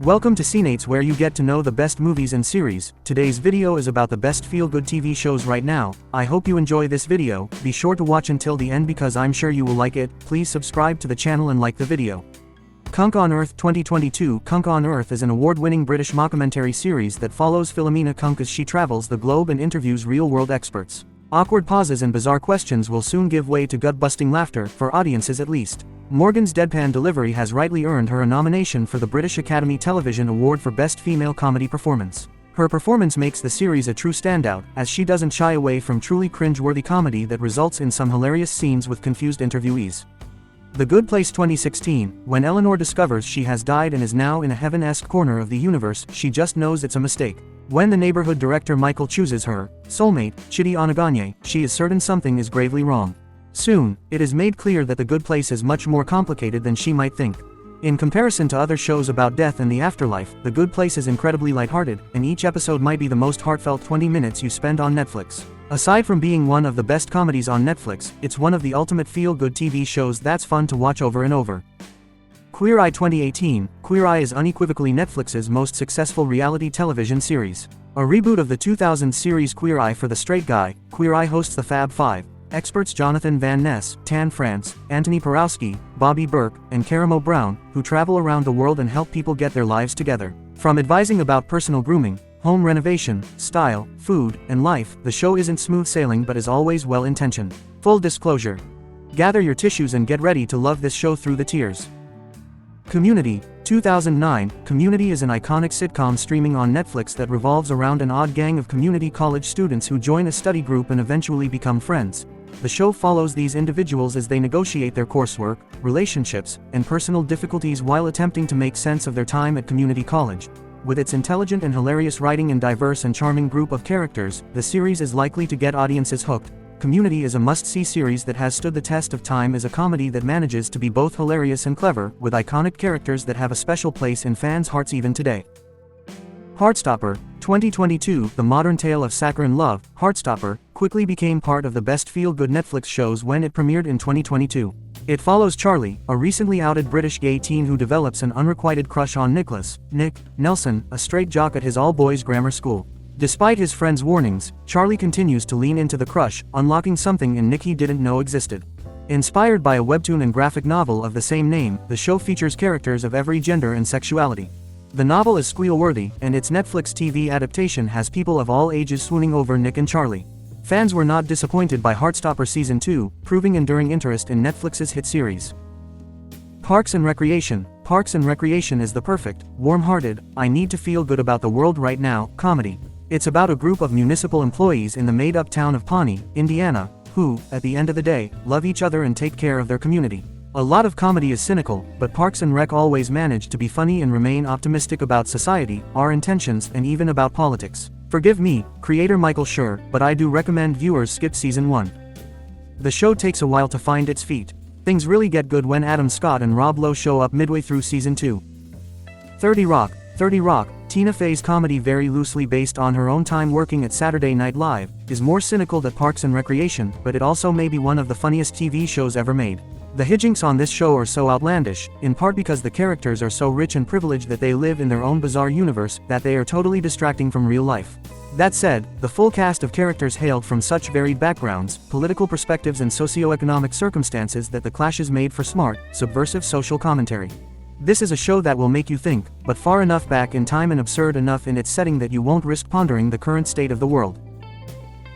Welcome to Cineights, where you get to know the best movies and series. Today's video is about the best feel-good TV shows right now. I hope you enjoy this video. Be sure to watch until the end because I'm sure you will like it. Please subscribe to the channel and like the video. Kunk on Earth 2022. Kunk on Earth is an award-winning British mockumentary series that follows Philomena Kunk as she travels the globe and interviews real-world experts. Awkward pauses and bizarre questions will soon give way to gut-busting laughter, for audiences at least. Morgan's deadpan delivery has rightly earned her a nomination for the British Academy Television Award for Best Female Comedy Performance. Her performance makes the series a true standout, as she doesn't shy away from truly cringe-worthy comedy that results in some hilarious scenes with confused interviewees. The Good Place 2016. When Eleanor discovers she has died and is now in a heaven-esque corner of the universe, she just knows it's a mistake. When the neighborhood director Michael chooses her soulmate, Chidi Onaganye, she is certain something is gravely wrong. Soon, it is made clear that The Good Place is much more complicated than she might think. In comparison to other shows about death and the afterlife, The Good Place is incredibly lighthearted, and each episode might be the most heartfelt 20 minutes you spend on Netflix. Aside from being one of the best comedies on Netflix, it's one of the ultimate feel-good TV shows that's fun to watch over and over. Queer Eye 2018. Queer Eye is unequivocally Netflix's most successful reality television series. A reboot of the 2000 series Queer Eye for the straight guy, Queer Eye hosts the Fab Five. Experts Jonathan Van Ness, Tan France, Anthony Porowski, Bobby Burke, and Karamo Brown, who travel around the world and help people get their lives together. From advising about personal grooming, home renovation, style, food, and life, the show isn't smooth sailing but is always well-intentioned. Full disclosure. Gather your tissues and get ready to love this show through the tears. Community, 2009. Community is an iconic sitcom streaming on Netflix that revolves around an odd gang of community college students who join a study group and eventually become friends. The show follows these individuals as they negotiate their coursework, relationships, and personal difficulties while attempting to make sense of their time at community college. With its intelligent and hilarious writing and diverse and charming group of characters, the series is likely to get audiences hooked. Community is a must-see series that has stood the test of time as a comedy that manages to be both hilarious and clever, with iconic characters that have a special place in fans' hearts even today. Heartstopper, 2022. The modern tale of saccharine love, Heartstopper, quickly became part of the best feel-good Netflix shows when it premiered in 2022. It follows Charlie, a recently outed British gay teen who develops an unrequited crush on Nick Nelson, a straight jock at his all-boys grammar school. Despite his friends' warnings, Charlie continues to lean into the crush, unlocking something in Nick he didn't know existed. Inspired by a webtoon and graphic novel of the same name, the show features characters of every gender and sexuality. The novel is squeal-worthy, and its Netflix TV adaptation has people of all ages swooning over Nick and Charlie. Fans were not disappointed by Heartstopper Season 2, proving enduring interest in Netflix's hit series. Parks and Recreation. Parks and Recreation is the perfect, warm-hearted, I need to feel good about the world right now comedy. It's about a group of municipal employees in the made-up town of Pawnee, Indiana, who, at the end of the day, love each other and take care of their community. A lot of comedy is cynical, but Parks and Rec always manage to be funny and remain optimistic about society, our intentions, and even about politics. Forgive me, creator Michael Schur, but I do recommend viewers skip Season 1. The show takes a while to find its feet. Things really get good when Adam Scott and Rob Lowe show up midway through Season 2. 30 Rock. 30 Rock, Tina Fey's comedy very loosely based on her own time working at Saturday Night Live, is more cynical than Parks and Recreation, but it also may be one of the funniest TV shows ever made. The hijinks on this show are so outlandish, in part because the characters are so rich and privileged that they live in their own bizarre universe, that they are totally distracting from real life. That said, the full cast of characters hailed from such varied backgrounds, political perspectives and socio-economic circumstances that the clash is made for smart, subversive social commentary. This is a show that will make you think, but far enough back in time and absurd enough in its setting that you won't risk pondering the current state of the world.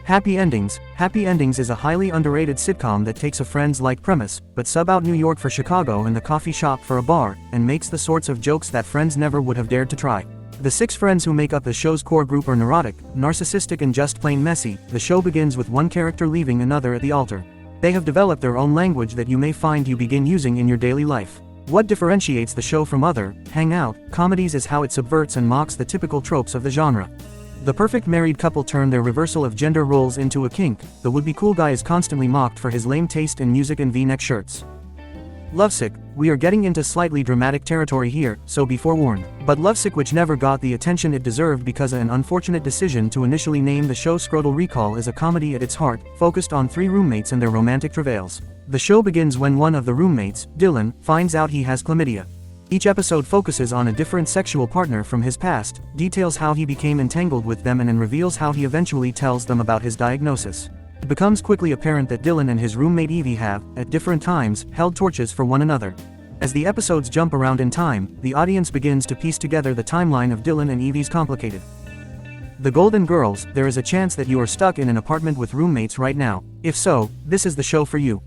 Happy Endings. Happy Endings is a highly underrated sitcom that takes a Friends-like premise, but sub out New York for Chicago and the coffee shop for a bar, and makes the sorts of jokes that Friends never would have dared to try. The 6 friends who make up the show's core group are neurotic, narcissistic and just plain messy. The show begins with one character leaving another at the altar. They have developed their own language that you may find you begin using in your daily life. What differentiates the show from other, hangout, comedies is how it subverts and mocks the typical tropes of the genre. The perfect married couple turn their reversal of gender roles into a kink. The would-be cool guy is constantly mocked for his lame taste in music and V-neck shirts. Lovesick. We are getting into slightly dramatic territory here, so be forewarned. But Lovesick, which never got the attention it deserved because of an unfortunate decision to initially name the show Scrotal Recall, is a comedy at its heart, focused on 3 roommates and their romantic travails. The show begins when one of the roommates, Dylan, finds out he has chlamydia. Each episode focuses on a different sexual partner from his past, details how he became entangled with them and reveals how he eventually tells them about his diagnosis. It becomes quickly apparent that Dylan and his roommate Evie have, at different times, held torches for one another. As the episodes jump around in time, the audience begins to piece together the timeline of Dylan and Evie's complicated. The Golden Girls, there is a chance that you are stuck in an apartment with roommates right now. If so, this is the show for you.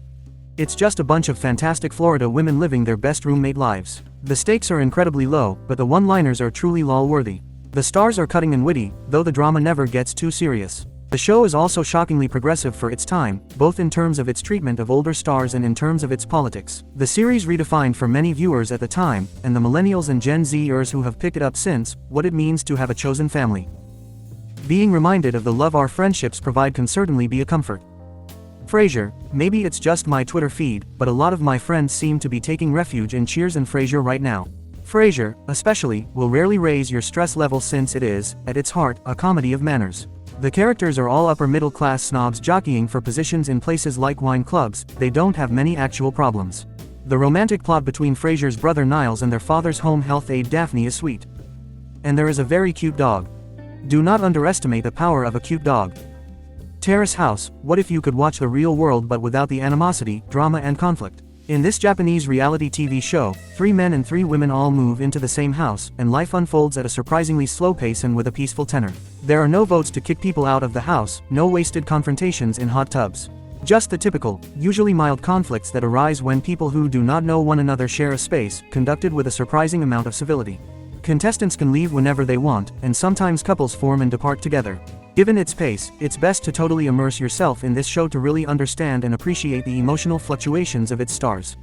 It's just a bunch of fantastic Florida women living their best roommate lives. The stakes are incredibly low, but the one-liners are truly lol-worthy. The stars are cutting and witty, though the drama never gets too serious. The show is also shockingly progressive for its time, both in terms of its treatment of older stars and in terms of its politics. The series redefined for many viewers at the time, and the millennials and Gen Zers who have picked it up since, what it means to have a chosen family. Being reminded of the love our friendships provide can certainly be a comfort. Frasier, maybe it's just my Twitter feed, but a lot of my friends seem to be taking refuge in Cheers and Frasier right now. Frasier, especially, will rarely raise your stress level since it is, at its heart, a comedy of manners. The characters are all upper-middle-class snobs jockeying for positions in places like wine clubs. They don't have many actual problems. The romantic plot between Frasier's brother Niles and their father's home health aide Daphne is sweet. And there is a very cute dog. Do not underestimate the power of a cute dog. Terrace House, what if you could watch the real world but without the animosity, drama and conflict? In this Japanese reality TV show, 3 men and 3 women all move into the same house, and life unfolds at a surprisingly slow pace and with a peaceful tenor. There are no votes to kick people out of the house, no wasted confrontations in hot tubs. Just the typical, usually mild conflicts that arise when people who do not know one another share a space, conducted with a surprising amount of civility. Contestants can leave whenever they want, and sometimes couples form and depart together. Given its pace, it's best to totally immerse yourself in this show to really understand and appreciate the emotional fluctuations of its stars.